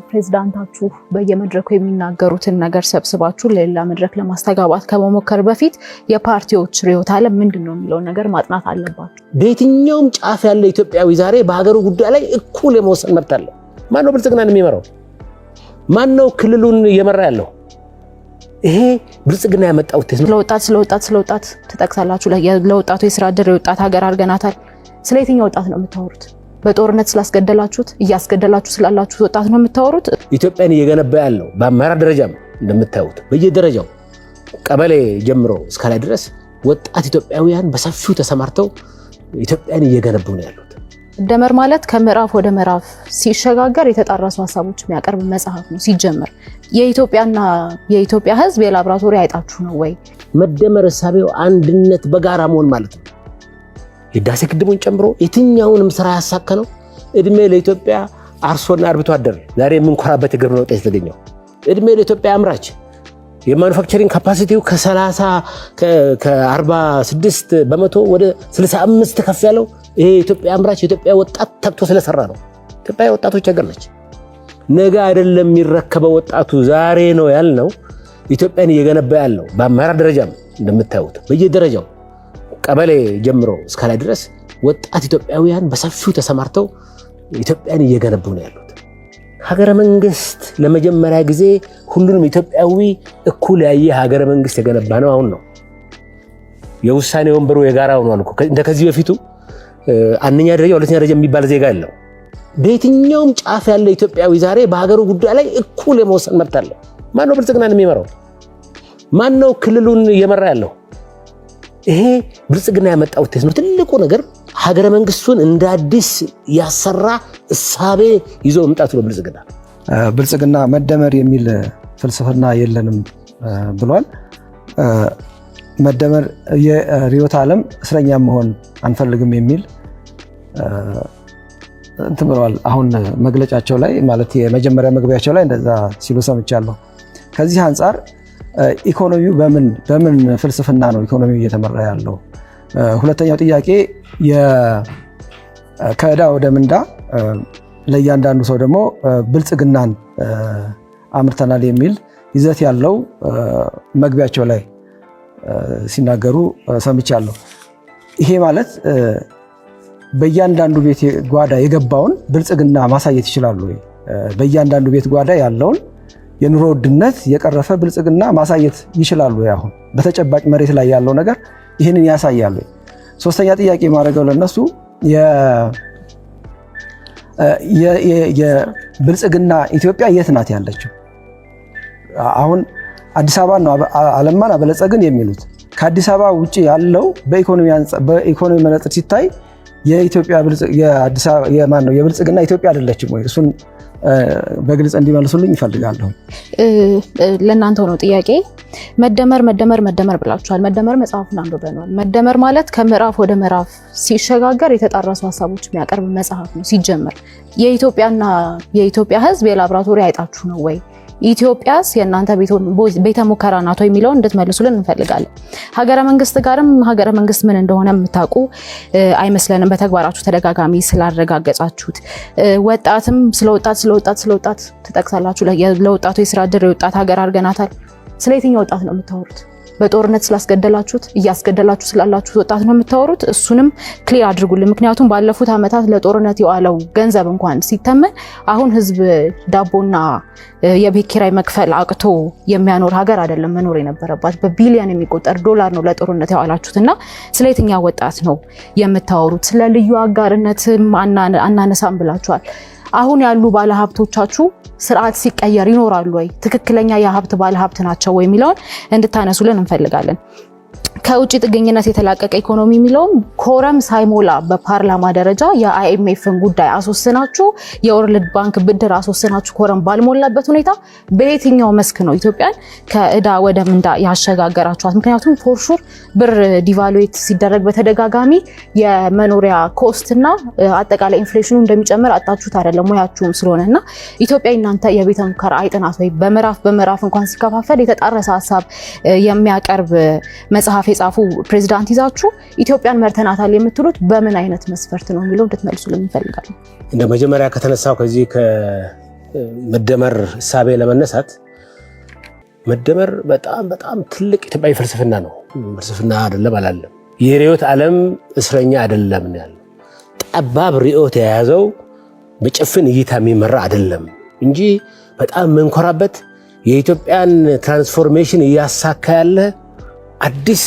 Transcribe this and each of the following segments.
ፕሬዝዳንታችሁ በየመድረኩ የሚናገሩትን ነገር ሰብስባችሁ ለሌላ መድረክ ለማስተጋባት ከመሞከር በፊት የፓርቲዎች ርዕዮተ ዓለም ምንድነው የሚለው ነገር ማጥናት አለባችሁ። በየትኛውም ጫፍ ያለ ኢትዮጵያዊ ዛሬ በሀገሩ ጉዳይ ላይ እኩል የመወሰን መብት አለው። ማን ነው ብልጽግናን የሚመራው? ማን ነው ክልሉን እየመራ ያለው? ይሄ ብልጽግና ያመጣው ውጤት ነው። ስለወጣት ተጠቅሳላችሁ። ለወጣቱ የሥራ ዕድል የወጣት ሀገር አድርገናታል። ስለየትኛው ወጣት ነው የምታወሩት? በጦርነት ስላስገደላችሁት እያስገደላችሁ ስላላችሁት ወጣት ነው የምታወሩት? ኢትዮጵያን እየገነባ ያለው በአመራር ደረጃም እንደምታዩት በየደረጃው ቀበሌ ጀምሮ እስከ ላይ ድረስ ወጣት ኢትዮጵያውያን በሰፊው ተሰማርተው ኢትዮጵያን እየገነቡ ነው ያሉት። መደመር ማለት ከምዕራፍ ወደ ምዕራፍ ሲሸጋገር የተጣራሱ ሀሳቦች የሚያቀርብ መጽሐፍ ነው። ሲጀመር የኢትዮጵያ ሕዝብ የላብራቶሪ አይጣችሁ ነው ወይ? መደመር እሳቤው አንድነት በጋራ መሆን ማለት ነው። የህዳሴ ግድቡን ጨምሮ የትኛውንም ስራ ያሳከነው እድሜ ለኢትዮጵያ አርሶና አርብቶ አደር ዛሬ የምንኮራበት የግብርና ውጤት የተገኘው እድሜ ለኢትዮጵያ አምራች የማኑፋክቸሪንግ ካፓሲቲው ከ46 በመቶ ወደ 65 ከፍ ያለው ይሄ የኢትዮጵያ አምራች የኢትዮጵያ ወጣት ተግቶ ስለሰራ ነው። ኢትዮጵያ ወጣቶች ሀገር ነች። ነገ አይደለም የሚረከበው ወጣቱ ዛሬ ነው ያልነው። ኢትዮጵያን እየገነባ ያለው በአመራር ደረጃም እንደምታዩት በየደረጃው ቀበሌ ጀምሮ እስከ ላይ ድረስ ወጣት ኢትዮጵያውያን በሰፊው ተሰማርተው ኢትዮጵያን እየገነቡ ነው ያሉት። ሀገረ መንግስት ለመጀመሪያ ጊዜ ሁሉንም ኢትዮጵያዊ እኩል ያየ ሀገረ መንግስት የገነባ ነው አሁን ነው። የውሳኔ ወንበሩ የጋራ ሆኗል እኮ። እንደ ከዚህ በፊቱ አንደኛ ደረጃ ሁለተኛ ደረጃ የሚባል ዜጋ የለው። በየትኛውም ጫፍ ያለ ኢትዮጵያዊ ዛሬ በሀገሩ ጉዳይ ላይ እኩል የመወሰን መብት አለው። ማን ነው ብልጽግናን የሚመራው? ማን ነው ክልሉን እየመራ ያለው? ይሄ ብልጽግና ያመጣው ውጤት ነው። ትልቁ ነገር ሀገረ መንግስቱን እንደ አዲስ ያሰራ እሳቤ ይዞ መምጣቱ ነው። ብልጽግና መደመር የሚል ፍልስፍና የለንም ብሏል። መደመር የርዕዮተ ዓለም እስረኛ መሆን አንፈልግም የሚል እንትን ብለዋል። አሁን መግለጫቸው ላይ ማለት የመጀመሪያ መግቢያቸው ላይ እንደዛ ሲሉ ሰምቻለሁ። ከዚህ አንጻር ኢኮኖሚው በምን ፍልስፍና ነው ኢኮኖሚው እየተመራ ያለው? ሁለተኛው ጥያቄ ከዕዳ ወደ ምንዳ ለእያንዳንዱ ሰው ደግሞ ብልጽግናን አምርተናል የሚል ይዘት ያለው መግቢያቸው ላይ ሲናገሩ ሰምቻለሁ። ይሄ ማለት በእያንዳንዱ ቤት ጓዳ የገባውን ብልጽግና ማሳየት ይችላሉ ወይ? በእያንዳንዱ ቤት ጓዳ ያለውን የኑሮ ውድነት የቀረፈ ብልጽግና ማሳየት ይችላሉ? አሁን በተጨባጭ መሬት ላይ ያለው ነገር ይህንን ያሳያሉ? ሶስተኛ ጥያቄ ማድረገው ለነሱ የብልጽግና ኢትዮጵያ የት ናት ያለችው? አሁን አዲስ አበባ ነው አለማን አበለጸግን የሚሉት። ከአዲስ አበባ ውጪ ያለው በኢኮኖሚ መነጽር ሲታይ የብልጽግና ኢትዮጵያ አይደለችም ወይ? እሱን በግልጽ እንዲመልሱልኝ ይፈልጋለሁ። ለእናንተው ነው ጥያቄ። መደመር ብላችኋል። መደመር መጽሐፉን አንብበናል። መደመር ማለት ከምዕራፍ ወደ ምዕራፍ ሲሸጋገር የተጣራሱ ሀሳቦች የሚያቀርብ መጽሐፍ ነው። ሲጀመር የኢትዮጵያ ሕዝብ የላብራቶሪ አይጣችሁ ነው ወይ? ኢትዮጵያስ የእናንተ ቤተ ሙከራ ናት የሚለውን እንድትመልሱልን እንፈልጋለን። ሀገረ መንግስት ጋርም ሀገረ መንግስት ምን እንደሆነ የምታውቁ አይመስለንም፣ በተግባራችሁ ተደጋጋሚ ስላረጋገጻችሁት። ወጣትም ስለወጣት ትጠቅሳላችሁ። ለወጣቱ የሥራ ዕድል የወጣት ሀገር አድርገናታል። ስለየትኛው ወጣት ነው የምታወሩት? በጦርነት ስላስገደላችሁት እያስገደላችሁ ስላላችሁት ወጣት ነው የምታወሩት? እሱንም ክሊር አድርጉልን። ምክንያቱም ባለፉት ዓመታት ለጦርነት የዋለው ገንዘብ እንኳን ሲተመን አሁን ህዝብ ዳቦና የቤት ኪራይ መክፈል አቅቶ የሚያኖር ሀገር አይደለም መኖር የነበረባት። በቢሊዮን የሚቆጠር ዶላር ነው ለጦርነት ያዋላችሁትና ስለየትኛው ወጣት ነው የምታወሩት? ስለ ልዩ አጋርነትም አናነሳም ብላችኋል። አሁን ያሉ ባለሀብቶቻችሁ ስርዓት ሲቀየር ይኖራሉ ወይ? ትክክለኛ የሀብት ባለሀብት ናቸው ወይ የሚለውን እንድታነሱልን እንፈልጋለን። ከውጭ ጥገኝነት የተላቀቀ ኢኮኖሚ የሚለውም ኮረም ሳይሞላ በፓርላማ ደረጃ የአይኤምኤፍን ጉዳይ አስወስናችሁ የወርልድ ባንክ ብድር አስወስናችሁ ኮረም ባልሞላበት ሁኔታ በየትኛው መስክ ነው ኢትዮጵያን ከዕዳ ወደ ምንዳ ያሸጋገራችኋት? ምክንያቱም ፎርሹር ብር ዲቫሉዌት ሲደረግ በተደጋጋሚ የመኖሪያ ኮስትና አጠቃላይ ኢንፍሌሽኑ እንደሚጨምር አጣችሁት አይደለም ሙያችሁም ስለሆነና ኢትዮጵያ እናንተ የቤተ ሙከራ አይጥናት ወይ? በምዕራፍ እንኳን ሲከፋፈል የተጣረሰ ሀሳብ የሚያቀርብ መጽሐፍ የጻፉ ፕሬዝዳንት ይዛችሁ ኢትዮጵያን መርተናታል የምትሉት በምን አይነት መስፈርት ነው የሚለው እንድትመልሱልን እንፈልጋለን። እንደ መጀመሪያ ከተነሳው ከዚህ መደመር እሳቤ ለመነሳት መደመር በጣም ትልቅ ኢትዮጵያዊ ፍልስፍና ነው። ፍልስፍና አይደለም አላለም። የርዕዮተ ዓለም እስረኛ አይደለም ያለው። ጠባብ ርዕዮት የያዘው በጭፍን እይታ የሚመራ አይደለም እንጂ በጣም መንኮራበት የኢትዮጵያን ትራንስፎርሜሽን እያሳካ ያለ አዲስ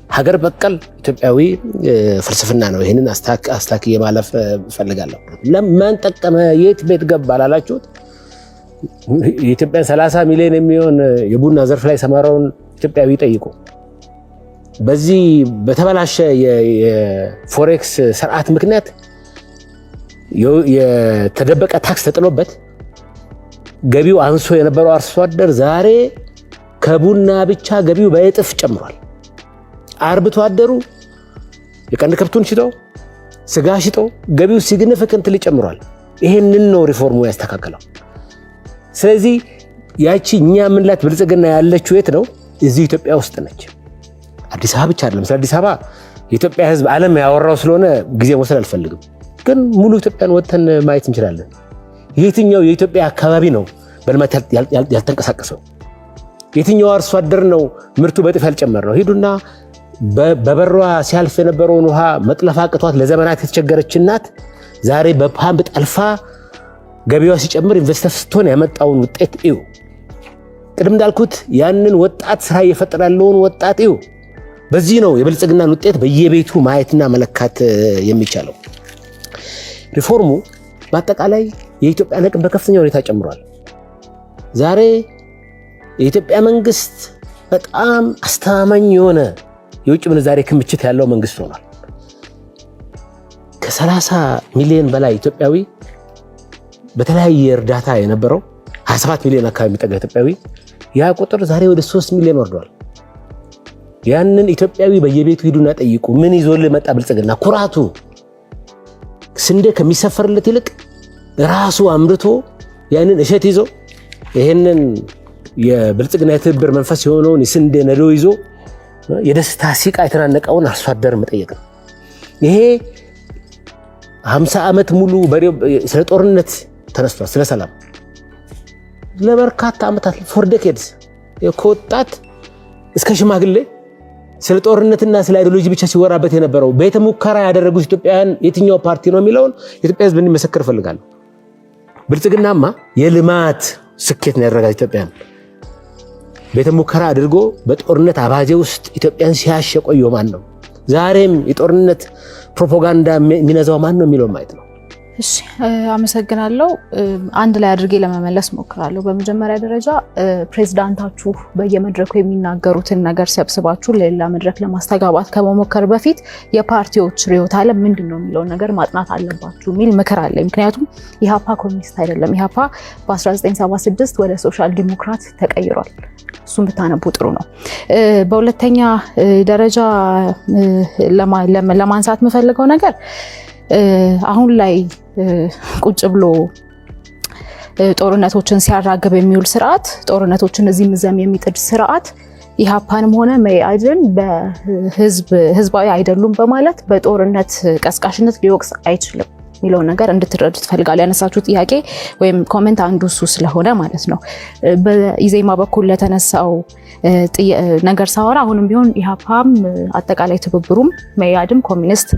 ሀገር በቀል ኢትዮጵያዊ ፍልስፍና ነው። ይህንን አስታክዬ ማለፍ ፈልጋለሁ። ለማን ጠቀመ? የት ቤት ገባ ላላችሁት የኢትዮጵያን 30 ሚሊዮን የሚሆን የቡና ዘርፍ ላይ ሰማራውን ኢትዮጵያዊ ጠይቁ። በዚህ በተበላሸ የፎሬክስ ስርዓት ምክንያት የተደበቀ ታክስ ተጥሎበት ገቢው አንሶ የነበረው አርሶ አደር ዛሬ ከቡና ብቻ ገቢው በእጥፍ ጨምሯል። አርብቶ አደሩ የቀንድ ከብቱን ሽጦ ስጋ ሽጦ ገቢው ሲግኒፊካንትሊ ጨምሯል። ይሄንን ነው ሪፎርሙ ያስተካከለው። ስለዚህ ያቺ እኛ ምንላት ብልጽግና ያለችው የት ነው? እዚህ ኢትዮጵያ ውስጥ ነች። አዲስ አበባ ብቻ አይደለም። ስለ አዲስ አበባ የኢትዮጵያ ሕዝብ ዓለም ያወራው ስለሆነ ጊዜ መውሰድ አልፈልግም። ግን ሙሉ ኢትዮጵያን ወጥተን ማየት እንችላለን። የትኛው የኢትዮጵያ አካባቢ ነው በልማት ያልተንቀሳቀሰው? የትኛው አርሶ አደር ነው ምርቱ በጥፍ ያልጨመረው? ሂዱና በበሯ ሲያልፍ የነበረውን ውሃ መጥለፍ አቅቷት ለዘመናት የተቸገረች እናት ዛሬ በፓምፕ ጠልፋ ገቢዋ ሲጨምር ኢንቨስተር ስትሆን ያመጣውን ውጤት እዩ። ቅድም እንዳልኩት ያንን ወጣት ስራ እየፈጠረ ያለውን ወጣት እዩ። በዚህ ነው የብልጽግናን ውጤት በየቤቱ ማየትና መለካት የሚቻለው። ሪፎርሙ በአጠቃላይ የኢትዮጵያ አቅም በከፍተኛ ሁኔታ ጨምሯል። ዛሬ የኢትዮጵያ መንግስት በጣም አስተማማኝ የሆነ የውጭ ምንዛሬ ክምችት ያለው መንግስት ሆኗል። ከ30 ሚሊዮን በላይ ኢትዮጵያዊ በተለያየ እርዳታ የነበረው 27 ሚሊዮን አካባቢ የሚጠጋ ኢትዮጵያዊ ያ ቁጥር ዛሬ ወደ 3 ሚሊዮን ወርዷል። ያንን ኢትዮጵያዊ በየቤቱ ሂዱና ጠይቁ። ምን ይዞልህ መጣ ብልጽግና? ኩራቱ ስንዴ ከሚሰፈርለት ይልቅ ራሱ አምርቶ ያንን እሸት ይዞ ይሄንን የብልጽግና የትብብር መንፈስ የሆነውን የስንዴ ነዶ ይዞ የደስታ ሲቃ የተናነቀውን አርሶ አደር መጠየቅ ነው። ይሄ 50 ዓመት ሙሉ ስለ ጦርነት ተነስቷል፣ ስለ ሰላም ለበርካታ ዓመታት ፎር ዴኬድስ ከወጣት እስከ ሽማግሌ ስለ ጦርነትና ስለ አይዲዮሎጂ ብቻ ሲወራበት የነበረው ቤተ ሙከራ ያደረጉት ኢትዮጵያውያን የትኛው ፓርቲ ነው የሚለውን የኢትዮጵያ ሕዝብ እንዲመሰክር እፈልጋለሁ። ብልጽግናማ የልማት ስኬት ነው ያደረጋት ኢትዮጵያን። ቤተ ሙከራ አድርጎ በጦርነት አባዜ ውስጥ ኢትዮጵያን ሲያሽ የቆየው ማን ነው? ዛሬም የጦርነት ፕሮፓጋንዳ የሚነዛው ማን ነው የሚለው ማየት ነው። እሺ አመሰግናለሁ። አንድ ላይ አድርጌ ለመመለስ ሞክራለሁ። በመጀመሪያ ደረጃ ፕሬዝዳንታችሁ በየመድረኩ የሚናገሩትን ነገር ሰብስባችሁ ለሌላ መድረክ ለማስተጋባት ከመሞከር በፊት የፓርቲዎች ርዕዮተ ዓለም ምንድነው የሚለውን ነገር ማጥናት አለባችሁ የሚል ምክር አለ። ምክንያቱም ኢህአፓ ኮሚኒስት አይደለም። ኢህአፓ በ1976 ወደ ሶሻል ዲሞክራት ተቀይሯል። እሱን ብታነቡ ጥሩ ነው። በሁለተኛ ደረጃ ለማንሳት የምፈልገው ነገር አሁን ላይ ቁጭ ብሎ ጦርነቶችን ሲያራግብ የሚውል ስርዓት፣ ጦርነቶችን እዚህ ምዘም የሚጥድ ስርዓት ኢህአፓንም ሆነ መኢአድን ህዝባዊ አይደሉም በማለት በጦርነት ቀስቃሽነት ሊወቅስ አይችልም የሚለው ነገር እንድትረዱ ትፈልጋለሁ። ያነሳችሁ ጥያቄ ወይም ኮሜንት አንዱ እሱ ስለሆነ ማለት ነው። በኢዜማ በኩል ለተነሳው ነገር ሳወራ አሁንም ቢሆን ኢህአፓም አጠቃላይ ትብብሩም መኢአድም ኮሚኒስት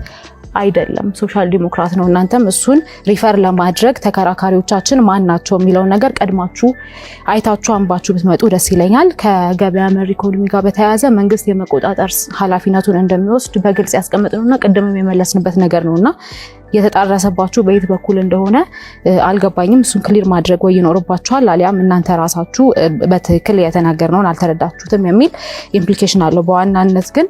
አይደለም፣ ሶሻል ዲሞክራት ነው። እናንተም እሱን ሪፈር ለማድረግ ተከራካሪዎቻችን ማን ናቸው የሚለውን ነገር ቀድማችሁ አይታችሁ አንባችሁ ብትመጡ ደስ ይለኛል። ከገበያ መር ኢኮኖሚ ጋር በተያያዘ መንግስት የመቆጣጠር ኃላፊነቱን እንደሚወስድ በግልጽ ያስቀመጥነውና ቅድምም የመለስንበት ነገር ነውና የተጣረሰባችሁ በየት በኩል እንደሆነ አልገባኝም። እሱን ክሊር ማድረግ ወይ ይኖርባችኋል፣ አሊያም እናንተ ራሳችሁ በትክክል የተናገርነውን አልተረዳችሁትም የሚል ኢምፕሊኬሽን አለው። በዋናነት ግን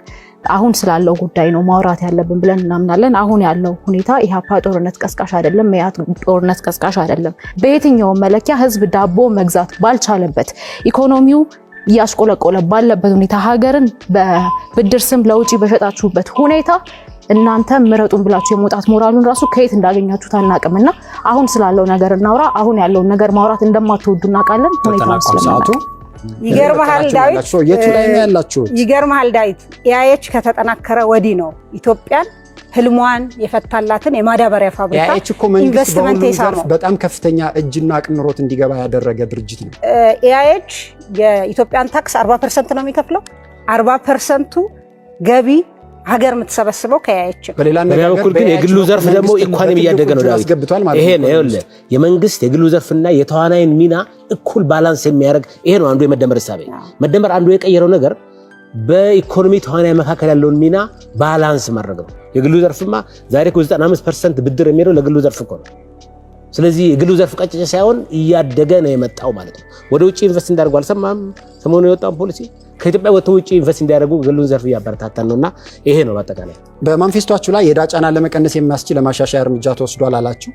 አሁን ስላለው ጉዳይ ነው ማውራት ያለብን ብለን እናምናለን። አሁን ያለው ሁኔታ ኢህአፓ ጦርነት ቀስቃሽ አይደለም፣ መኢአድ ጦርነት ቀስቃሽ አይደለም። በየትኛውም መለኪያ ህዝብ ዳቦ መግዛት ባልቻለበት፣ ኢኮኖሚው እያሽቆለቆለ ባለበት ሁኔታ፣ ሀገርን በብድር ስም ለውጪ በሸጣችሁበት ሁኔታ እናንተ ምረጡን ብላችሁ የመውጣት ሞራሉን ራሱ ከየት እንዳገኛችሁት አናውቅምና አሁን ስላለው ነገር እናውራ። አሁን ያለውን ነገር ማውራት እንደማትወዱ እናውቃለን። ሁኔታው ስለማናውቅ ይገርምሃል ዳዊት፣ የቱ ላይ ነው ያላችሁት? ይገርምሃል ዳዊት፣ ኢአይኤች ከተጠናከረ ወዲህ ነው ኢትዮጵያን ህልሟን የፈታላትን የማዳበሪያ ፋብሪካ ኢንቨስትመንት የሳበው በጣም ከፍተኛ እጅና አቅም ኖሮት እንዲገባ ያደረገ ድርጅት ነው። ኤአይኤች የኢትዮጵያን ታክስ 40% ነው የሚከፍለው። 40%ቱ ገቢ ሀገር የምትሰበስበው ከኤአይኤች። በሌላ በኩል ግን የግሉ ዘርፍ ደግሞ ኢኮኖሚ እያደገ ነው ዳዊት። ይሄ ነው ይኸውልህ የመንግስት የግሉ ዘርፍና የተዋናይን ሚና እኩል ባላንስ የሚያደርግ ይሄ ነው አንዱ የመደመር ሐሳብ። መደመር አንዱ የቀየረው ነገር በኢኮኖሚ ተዋናይ መካከል ያለውን ሚና ባላንስ ማድረግ ነው። የግሉ ዘርፍማ ዛሬ 95% ብድር የሚሄደው ለግሉ ዘርፍ እኮ ነው። ስለዚህ የግሉ ዘርፍ ቀጭጭ ሳይሆን እያደገ ነው የመጣው ማለት ነው። ወደ ውጪ ኢንቨስት እንዲያደርጉ አልሰማም? ሰሞኑን የወጣው ፖሊሲ ከኢትዮጵያ ወደ ውጪ ኢንቨስት እንዲያደርጉ ግሉን ዘርፍ እያበረታታን ነውና ይሄ ነው በአጠቃላይ። በማንፌስቶአችሁ ላይ የዕዳ ጫና ለመቀነስ የሚያስችል ለማሻሻያ እርምጃ ተወስዷል አላችሁ።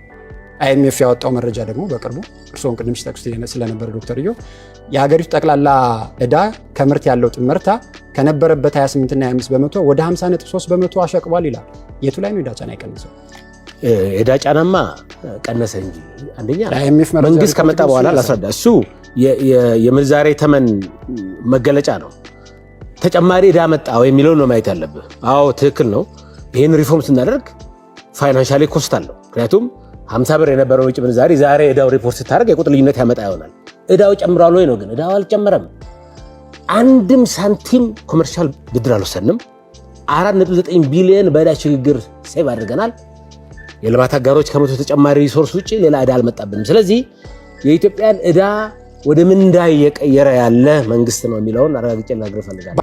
አይኤምኤፍ ያወጣው መረጃ ደግሞ በቅርቡ እርስዎን ቅድም ሲጠቅሱት ስለነበረ ዶክተር ኢዮ የሀገሪቱ ጠቅላላ ዕዳ ከምርት ያለው ጥምርታ ከነበረበት 28 እና 25 በመቶ ወደ 50.3 በመቶ አሸቅቧል ይላል። የቱ ላይ ነው ዕዳ ጫና የቀነሰው? ዕዳ ጫናማ ቀነሰ እንጂ አንደኛ መንግስት ከመጣ በኋላ ላስረዳ። እሱ የምንዛሬ ተመን መገለጫ ነው። ተጨማሪ ዕዳ መጣ ወይ የሚለው ነው ማየት ያለብህ። አዎ ትክክል ነው። ይሄን ሪፎርም ስናደርግ ፋይናንሻሊ ኮስት አለው። ምክንያቱም 50 ብር የነበረው ውጭ ምንዛሬ ዛሬ ዕዳው ሪፖርት ስታደርግ የቁጥር ልዩነት ያመጣ ይሆናል። ዕዳው ጨምሯል ወይ ነው? ግን ዕዳው አልጨመረም። አንድም ሳንቲም ኮመርሻል ብድር አልወሰንም። 4.9 ቢሊዮን በዕዳ ሽግግር ሴቭ አድርገናል። የልማት አጋሮች ከመቶ ተጨማሪ ሪሶርስ ውጪ ሌላ ዕዳ አልመጣብንም። ስለዚህ የኢትዮጵያን ዕዳ ወደ ምንዳ እየቀየረ ያለ መንግስት ነው የሚለውን አረጋግጬ ልነግርህ እፈልጋለሁ።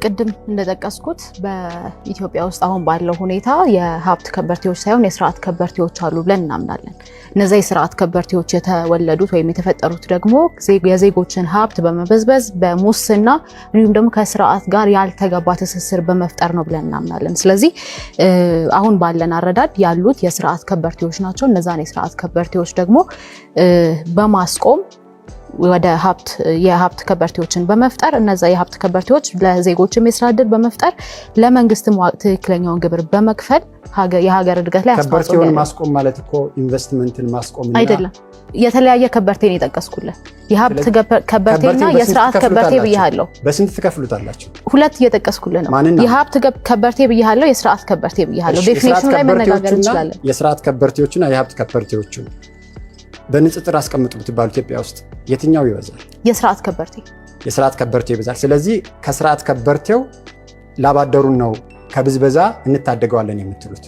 ቅድም እንደጠቀስኩት በኢትዮጵያ ውስጥ አሁን ባለው ሁኔታ የሀብት ከበርቴዎች ሳይሆን የስርዓት ከበርቴዎች አሉ ብለን እናምናለን። እነዚህ የስርዓት ከበርቴዎች የተወለዱት ወይም የተፈጠሩት ደግሞ የዜጎችን ሀብት በመበዝበዝ በሙስና እንዲሁም ደግሞ ከስርዓት ጋር ያልተገባ ትስስር በመፍጠር ነው ብለን እናምናለን። ስለዚህ አሁን ባለን አረዳድ ያሉት የስርዓት ከበርቴዎች ናቸው። እነዛን የስርዓት ከበርቴዎች ደግሞ በማስቆም ወደ የሀብት ከበርቴዎችን በመፍጠር እነዛ የሀብት ከበርቴዎች ለዜጎችም የስራ ዕድል በመፍጠር ለመንግስትም ትክክለኛውን ግብር በመክፈል የሀገር እድገት ላይ አስተዋጽኦ ከበርቴውን ማስቆም ማለት እኮ ኢንቨስትመንትን ማስቆም አይደለም። የተለያየ ከበርቴን የጠቀስኩልህ የሀብት ከበርቴና የስርዓት ከበርቴ ብያለሁ። በስንት ትከፍሉታላችሁ? ሁለት እየጠቀስኩልህ ነው። የሀብት ከበርቴ ብያለሁ፣ የስርዓት ከበርቴ ብያለሁ። ዴፊኒሽኑ ላይ መነጋገር እንችላለን። የስርዓት ከበርቴዎችና የሀብት ከበርቴዎችን በንጽጽር አስቀምጡ ብትባሉ ኢትዮጵያ ውስጥ የትኛው ይበዛል? የስርዓት ከበርቴ። የስርዓት ከበርቴ ይበዛል። ስለዚህ ከስርዓት ከበርቴው ላባደሩን ነው ከብዝበዛ እንታደገዋለን የምትሉት?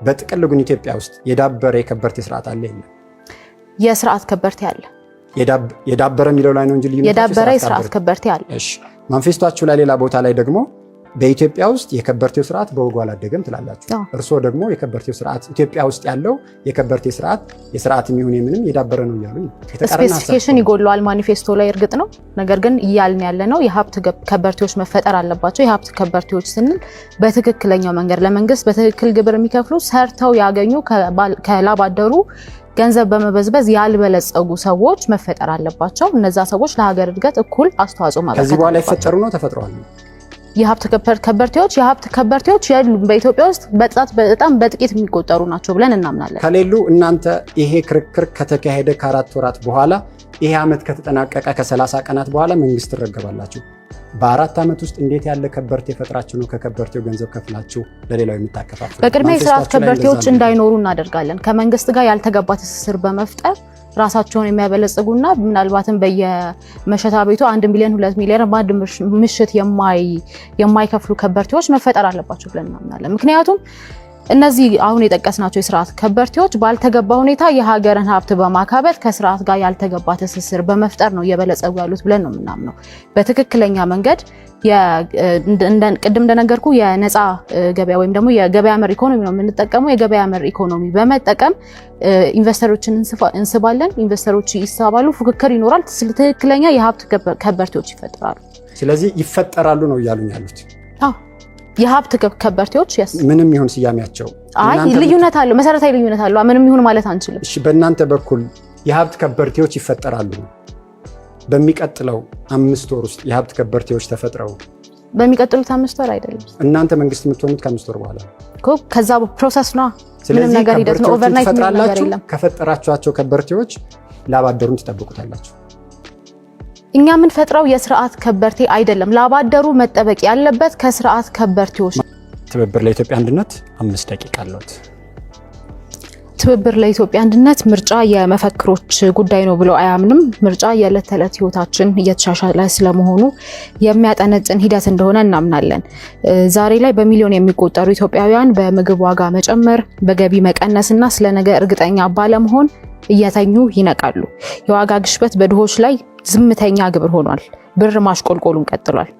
በጥቅል ግን ኢትዮጵያ ውስጥ የዳበረ የከበርቴ ስርዓት አለ የለም? የስርዓት ከበርቴ አለ። የዳበረ የሚለው ላይ ነው እንጂ ልዩነቱ የዳበረ የስርዓት ከበርቴ አለ። እሺ፣ ማንፌስቶአችሁ ላይ ሌላ ቦታ ላይ ደግሞ በኢትዮጵያ ውስጥ የከበርቴው ስርዓት በወጉ አላደገም ትላላችሁ። እርስዎ ደግሞ የከበርቴው ስርዓት ኢትዮጵያ ውስጥ ያለው የከበርቴ ስርዓት የስርዓት የሚሆን የምንም የዳበረ ነው እያሉ ስፔሲፊኬሽን ይጎለዋል ማኒፌስቶ ላይ እርግጥ ነው። ነገር ግን እያልን ያለ ነው የሀብት ከበርቴዎች መፈጠር አለባቸው። የሀብት ከበርቴዎች ስንል በትክክለኛው መንገድ ለመንግስት በትክክል ግብር የሚከፍሉ ሰርተው ያገኙ ከላባደሩ ገንዘብ በመበዝበዝ ያልበለጸጉ ሰዎች መፈጠር አለባቸው። እነዛ ሰዎች ለሀገር እድገት እኩል አስተዋጽኦ ማድረግ ከዚህ በኋላ ይፈጠሩ ነው ተፈጥረዋል። የሀብት ከበርቴዎች የሉም በኢትዮጵያ ውስጥ በጣም በጥቂት የሚቆጠሩ ናቸው ብለን እናምናለን። ከሌሉ እናንተ ይሄ ክርክር ከተካሄደ ከ4 ወራት በኋላ ይሄ ዓመት ከተጠናቀቀ ከ30 ቀናት በኋላ መንግስት ትረገባላችሁ። በ4 ዓመት ውስጥ እንዴት ያለ ከበርቴ ፈጥራችሁ ነው ከከበርቴው ገንዘብ ከፍላችሁ ለሌላው የምታከፋፍሉ? በቅድሚያ የስርዓት ከበርቴዎች እንዳይኖሩ እናደርጋለን። ከመንግስት ጋር ያልተገባ ትስስር በመፍጠር ራሳቸውን የሚያበለጽጉና ምናልባትም በየመሸታ ቤቱ 1 ሚሊዮን 2 ሚሊዮን በአንድ ምሽት የማይከፍሉ ከበርቴዎች መፈጠር አለባቸው ብለን እናምናለን። ምክንያቱም እነዚህ አሁን የጠቀስናቸው የስርዓት ከበርቴዎች ባልተገባ ሁኔታ የሀገርን ሀብት በማካበት ከስርዓት ጋር ያልተገባ ትስስር በመፍጠር ነው እየበለጸጉ ያሉት ብለን ነው የምናምነው። በትክክለኛ መንገድ ቅድም እንደነገርኩ የነፃ ገበያ ወይም ደግሞ የገበያ መር ኢኮኖሚ ነው የምንጠቀመው። የገበያ መር ኢኮኖሚ በመጠቀም ኢንቨስተሮችን እንስባለን። ኢንቨስተሮች ይሳባሉ፣ ፉክክር ይኖራል። ትክክለኛ የሀብት ከበርቴዎች ይፈጠራሉ። ስለዚህ ይፈጠራሉ ነው እያሉኝ ያሉት? የሀብት ከበርቴዎች ምንም ይሁን ስያሜያቸው ልዩነት አለው፣ መሰረታዊ ልዩነት አለው። ምንም ይሁን ማለት አንችልም። እሺ፣ በእናንተ በኩል የሀብት ከበርቴዎች ይፈጠራሉ በሚቀጥለው 5 ወር ውስጥ የሀብት ከበርቴዎች ተፈጥረው በሚቀጥሉት 5 ወር አይደለም። እናንተ መንግስት የምትሆኑት ከ5 ወር በኋላ እኮ ከዛ ፕሮሰስ ነው። ምንም ነገር ሂደት ነው። ኦቨርናይት ነገር የለም። ከፈጠራችኋቸው ከበርቴዎች ላባደሩን ትጠብቁታላችሁ። እኛ የምንፈጥረው የስርዓት ከበርቴ አይደለም። ላባደሩ መጠበቅ ያለበት ከስርዓት ከበርቴዎች ትብብር ለኢትዮጵያ አንድነት 5 ደቂቃ አለዎት። ትብብር ለኢትዮጵያ አንድነት ምርጫ የመፈክሮች ጉዳይ ነው ብሎ አያምንም። ምርጫ የዕለት ተዕለት ህይወታችን እየተሻሻለ ስለመሆኑ የሚያጠነጥን ሂደት እንደሆነ እናምናለን። ዛሬ ላይ በሚሊዮን የሚቆጠሩ ኢትዮጵያውያን በምግብ ዋጋ መጨመር፣ በገቢ መቀነስና ስለነገ እርግጠኛ ባለመሆን እየተኙ ይነቃሉ። የዋጋ ግሽበት በድሆች ላይ ዝምተኛ ግብር ሆኗል። ብር ማሽቆልቆሉን ቀጥሏል።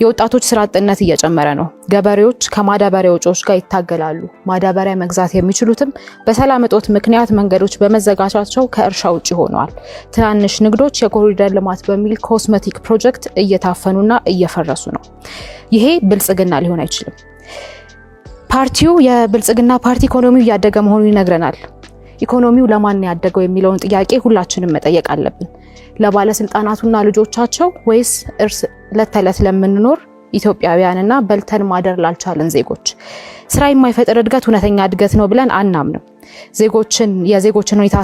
የወጣቶች ስራ አጥነት እየጨመረ ነው። ገበሬዎች ከማዳበሪያ ወጪዎች ጋር ይታገላሉ። ማዳበሪያ መግዛት የሚችሉትም በሰላም እጦት ምክንያት መንገዶች በመዘጋታቸው ከእርሻ ውጪ ሆነዋል። ትናንሽ ንግዶች የኮሪደር ልማት በሚል ኮስሜቲክ ፕሮጀክት እየታፈኑና እየፈረሱ ነው። ይሄ ብልጽግና ሊሆን አይችልም። ፓርቲው የብልጽግና ፓርቲ ኢኮኖሚው እያደገ መሆኑን ይነግረናል። ኢኮኖሚው ለማን ያደገው የሚለውን ጥያቄ ሁላችንም መጠየቅ አለብን። ለባለስልጣናቱና ልጆቻቸው ወይስ ዕለት ተዕለት ለምንኖር ኢትዮጵያውያንና በልተን ማደር ላልቻለን ዜጎች? ስራ የማይፈጥር እድገት እውነተኛ እድገት ነው ብለን አናምንም። የዜጎችን ሁኔታ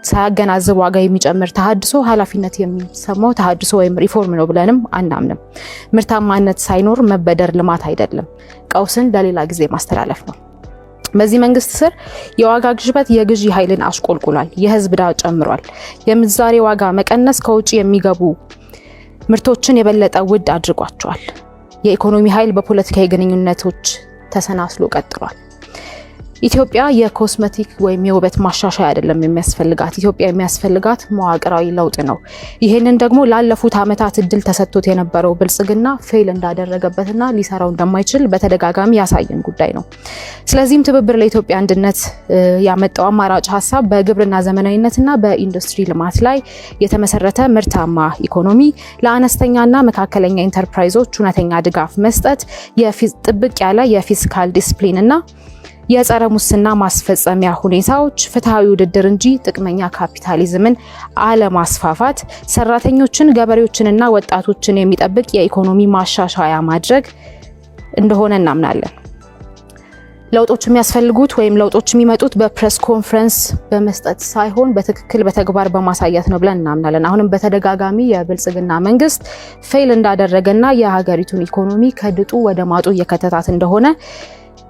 ሳያገናዝብ ዋጋ የሚጨምር ተሃድሶ ኃላፊነት የሚሰማው ተሃድሶ ወይም ሪፎርም ነው ብለንም አናምንም። ምርታማነት ሳይኖር መበደር ልማት አይደለም፣ ቀውስን ለሌላ ጊዜ ማስተላለፍ ነው። በዚህ መንግስት ስር የዋጋ ግሽበት የግዢ ኃይልን አሽቆልቁሏል። የህዝብ ዕዳ ጨምሯል። የምንዛሬ ዋጋ መቀነስ ከውጪ የሚገቡ ምርቶችን የበለጠ ውድ አድርጓቸዋል። የኢኮኖሚ ኃይል በፖለቲካዊ ግንኙነቶች ተሰናስሎ ቀጥሏል። ኢትዮጵያ የኮስሜቲክ ወይም የውበት ማሻሻያ አይደለም የሚያስፈልጋት። ኢትዮጵያ የሚያስፈልጋት መዋቅራዊ ለውጥ ነው። ይህንን ደግሞ ላለፉት ዓመታት እድል ተሰጥቶት የነበረው ብልጽግና ፌል እንዳደረገበትና ሊሰራው እንደማይችል በተደጋጋሚ ያሳየን ጉዳይ ነው። ስለዚህም ትብብር ለኢትዮጵያ አንድነት ያመጣው አማራጭ ሀሳብ በግብርና ዘመናዊነትና በኢንዱስትሪ ልማት ላይ የተመሰረተ ምርታማ ኢኮኖሚ፣ ለአነስተኛና መካከለኛ ኢንተርፕራይዞች እውነተኛ ድጋፍ መስጠት፣ ጥብቅ ያለ የፊስካል ዲስፕሊንና የጸረ ሙስና ማስፈጸሚያ ሁኔታዎች፣ ፍትሃዊ ውድድር እንጂ ጥቅመኛ ካፒታሊዝምን አለማስፋፋት፣ ሰራተኞችን፣ ገበሬዎችንና ወጣቶችን የሚጠብቅ የኢኮኖሚ ማሻሻያ ማድረግ እንደሆነ እናምናለን። ለውጦች የሚያስፈልጉት ወይም ለውጦች የሚመጡት በፕሬስ ኮንፈረንስ በመስጠት ሳይሆን በትክክል በተግባር በማሳየት ነው ብለን እናምናለን። አሁንም በተደጋጋሚ የብልጽግና መንግስት ፌል እንዳደረገና የሀገሪቱን ኢኮኖሚ ከድጡ ወደ ማጡ እየከተታት እንደሆነ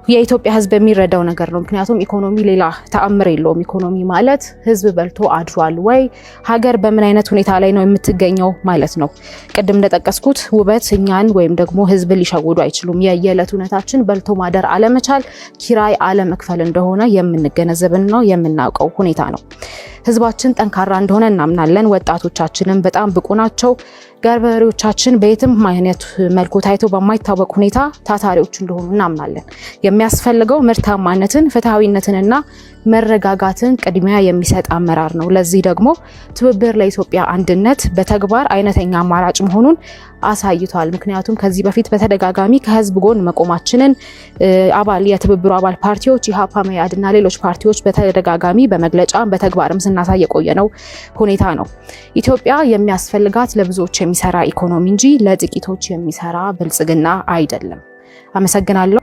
የኢትዮጵያ ህዝብ የሚረዳው ነገር ነው። ምክንያቱም ኢኮኖሚ ሌላ ተአምር የለውም። ኢኮኖሚ ማለት ህዝብ በልቶ አድሯል ወይ፣ ሀገር በምን አይነት ሁኔታ ላይ ነው የምትገኘው ማለት ነው። ቅድም እንደጠቀስኩት ውበት እኛን ወይም ደግሞ ህዝብ ሊሸውዱ አይችሉም። የየዕለት እውነታችን በልቶ ማደር አለመቻል፣ ኪራይ አለመክፈል እንደሆነ የምንገነዘብና የምናውቀው ሁኔታ ነው። ህዝባችን ጠንካራ እንደሆነ እናምናለን። ወጣቶቻችንም በጣም ብቁ ናቸው። ገበሬዎቻችን በየትም አይነት መልኩ ታይቶ በማይታወቅ ሁኔታ ታታሪዎች እንደሆኑ እናምናለን። የሚያስፈልገው ምርታማነትን፣ ፍትሃዊነትንና መረጋጋትን ቅድሚያ የሚሰጥ አመራር ነው። ለዚህ ደግሞ ትብብር ለኢትዮጵያ አንድነት በተግባር አይነተኛ አማራጭ መሆኑን አሳይቷል። ምክንያቱም ከዚህ በፊት በተደጋጋሚ ከህዝብ ጎን መቆማችንን የትብብሩ አባል ፓርቲዎች ኢሃፓ፣ መኢአድና ሌሎች ፓርቲዎች በተደጋጋሚ በመግለጫ በተግባርም ስናሳይ የቆየነው ሁኔታ ነው። ኢትዮጵያ የሚያስፈልጋት ለብዙዎች የሚሰራ ኢኮኖሚ እንጂ ለጥቂቶች የሚሰራ ብልጽግና አይደለም። አመሰግናለሁ።